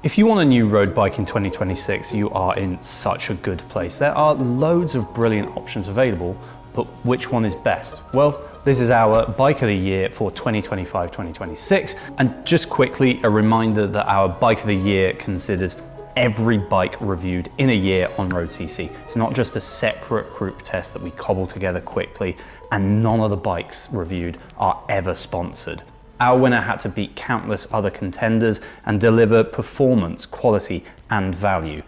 If you want a new road bike in 2026, you are in such a good place. There are loads of brilliant options available, but which one is best? Well, this is our Bike of the Year for 2025-2026. And just quickly, a reminder that our Bike of the Year considers every bike reviewed in a year on road.cc. It's not just a separate group test that we cobble together quickly, and none of the bikes reviewed are ever sponsored. Our winner had to beat countless other contenders and deliver performance, quality, and value.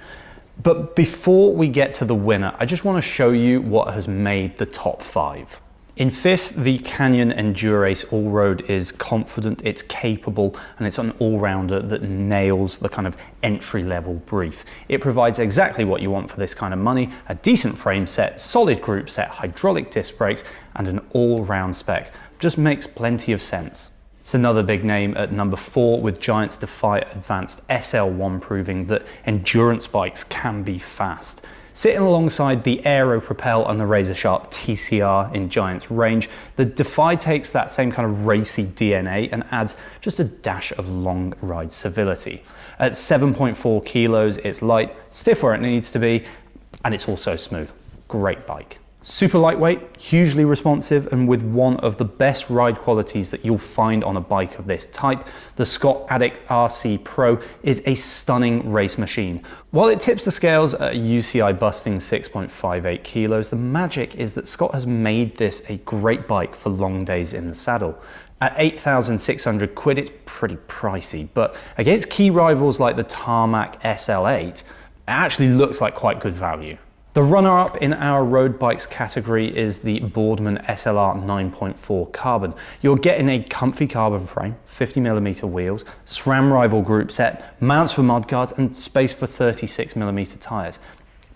But before we get to the winner, I just want to show you what has made the top 5. In 5th, the Canyon Endurace All-Road is confident, it's capable, and it's an all-rounder that nails the kind of entry-level brief. It provides exactly what you want for this kind of money: a decent frame set, solid group set, hydraulic disc brakes, and an all-round spec. Just makes plenty of sense. It's another big name at number 4, with Giant's Defy Advanced SL1 proving that endurance bikes can be fast. Sitting alongside the Aero Propel and the razor sharp TCR in Giant's range, the Defy takes that same kind of racy DNA and adds just a dash of long ride civility. At 7.4 kilos, it's light, stiff where it needs to be, and it's also smooth. Great bike. Super lightweight, hugely responsive, and with one of the best ride qualities that you'll find on a bike of this type, the Scott Addict RC Pro is a stunning race machine. While it tips the scales at a UCI busting 6.58 kilos, the magic is that Scott has made this a great bike for long days in the saddle. At 8,600 quid, it's pretty pricey, but against key rivals like the Tarmac SL8, it actually looks like quite good value. The runner-up in our road bikes category is the Boardman SLR 9.4 Carbon. You're getting a comfy carbon frame, 50mm wheels, SRAM rival group set, mounts for mudguards, and space for 36mm tyres.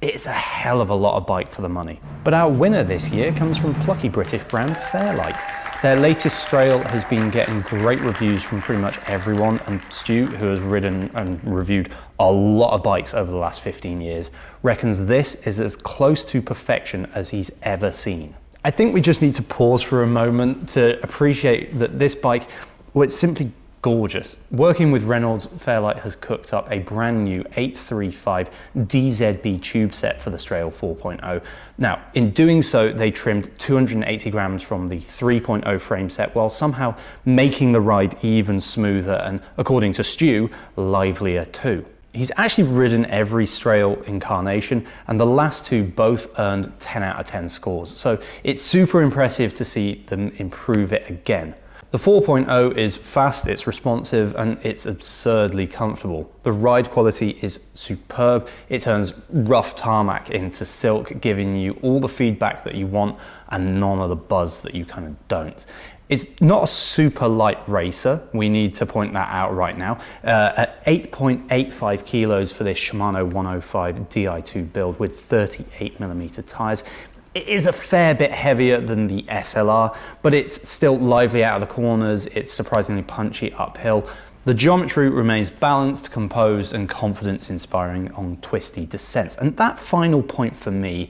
It's a hell of a lot of bike for the money. But our winner this year comes from plucky British brand Fairlight. Their latest Strael has been getting great reviews from pretty much everyone, and Stu, who has ridden and reviewed a lot of bikes over the last 15 years, reckons this is as close to perfection as he's ever seen. I think we just need to pause for a moment to appreciate that this bike, well, it's simply gorgeous. Working with Reynolds, Fairlight has cooked up a brand new 835 DZB tube set for the Strael 4.0. Now, in doing so, they trimmed 280 grams from the 3.0 frame set while somehow making the ride even smoother and, according to Stu, livelier too. He's actually ridden every Strael incarnation, and the last two both earned 10 out of 10 scores. So it's super impressive to see them improve it again. The 4.0 is fast, it's responsive, and it's absurdly comfortable. The ride quality is superb. It turns rough tarmac into silk, giving you all the feedback that you want and none of the buzz that you kind of don't. It's not a super light racer, we need to point that out right now. At 8.85 kilos for this Shimano 105 Di2 build with 38mm tyres. It is a fair bit heavier than the SLR, but it's still lively out of the corners, it's surprisingly punchy uphill. The geometry remains balanced, composed, and confidence-inspiring on twisty descents. And that final point for me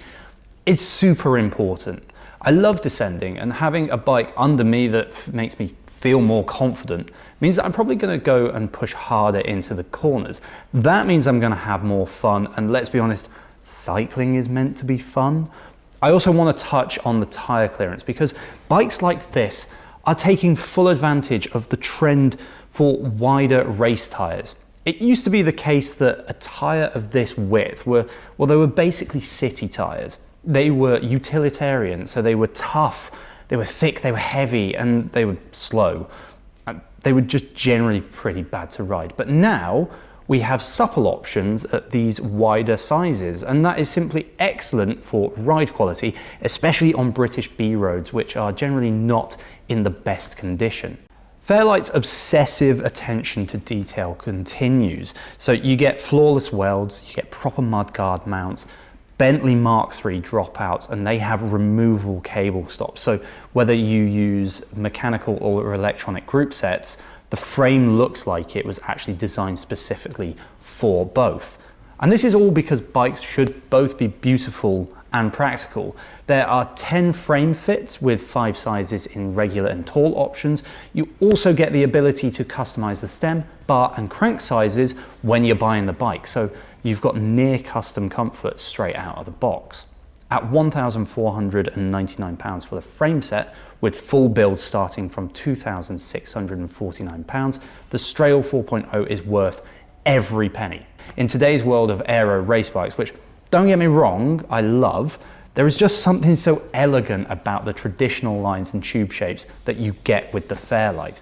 is super important. I love descending, and having a bike under me that makes me feel more confident means that I'm probably going to go and push harder into the corners. That means I'm going to have more fun, and let's be honest, cycling is meant to be fun. I also want to touch on the tyre clearance, because bikes like this are taking full advantage of the trend for wider race tyres. It used to be the case that a tyre of this width they were basically city tyres. They were utilitarian, so they were tough, they were thick, they were heavy, and they were slow. They were just generally pretty bad to ride. But now we have supple options at these wider sizes, and that is simply excellent for ride quality, especially on British B roads, which are generally not in the best condition. Fairlight's obsessive attention to detail continues. So you get flawless welds, you get proper mudguard mounts, Bentley Mark III dropouts, and they have removable cable stops. So whether you use mechanical or electronic group sets, the frame looks like it was actually designed specifically for both. And this is all because bikes should both be beautiful and practical. There are 10 frame fits with 5 sizes in regular and tall options. You also get the ability to customize the stem, bar and crank sizes when you're buying the bike. So you've got near custom comfort straight out of the box. At £1,499 for the frame set, with full build starting from £2,649, the Strael 4.0 is worth every penny. In today's world of aero race bikes, which, don't get me wrong, I love, there is just something so elegant about the traditional lines and tube shapes that you get with the Fairlight.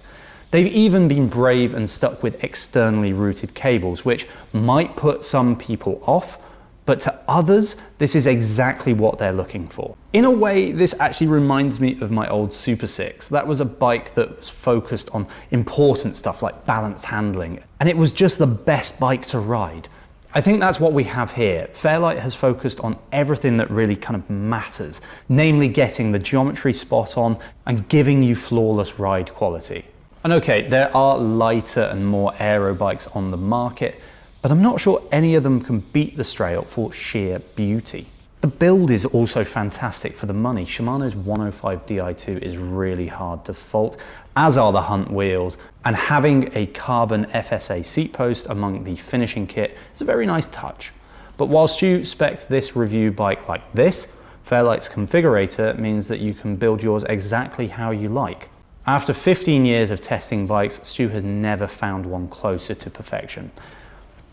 They've even been brave and stuck with externally routed cables, which might put some people off, but to others, this is exactly what they're looking for. In a way, this actually reminds me of my old Super 6. That was a bike that was focused on important stuff like balanced handling, and it was just the best bike to ride. I think that's what we have here. Fairlight has focused on everything that really kind of matters, namely getting the geometry spot on and giving you flawless ride quality. And okay, there are lighter and more aero bikes on the market, but I'm not sure any of them can beat the Strael for sheer beauty. The build is also fantastic for the money. Shimano's 105 Di2 is really hard to fault, as are the Hunt wheels, and having a carbon FSA seat post among the finishing kit is a very nice touch. But whilst you spec this review bike like this, Fairlight's configurator means that you can build yours exactly how you like. After 15 years of testing bikes, Stu has never found one closer to perfection.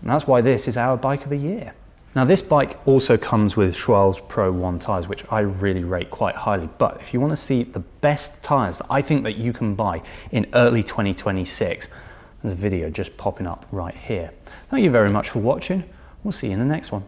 And that's why this is our bike of the year. Now this bike also comes with Shoul's Pro 1 tyres, which I really rate quite highly. But if you want to see the best tyres that I think that you can buy in early 2026, there's a video just popping up right here. Thank you very much for watching. We'll see you in the next one.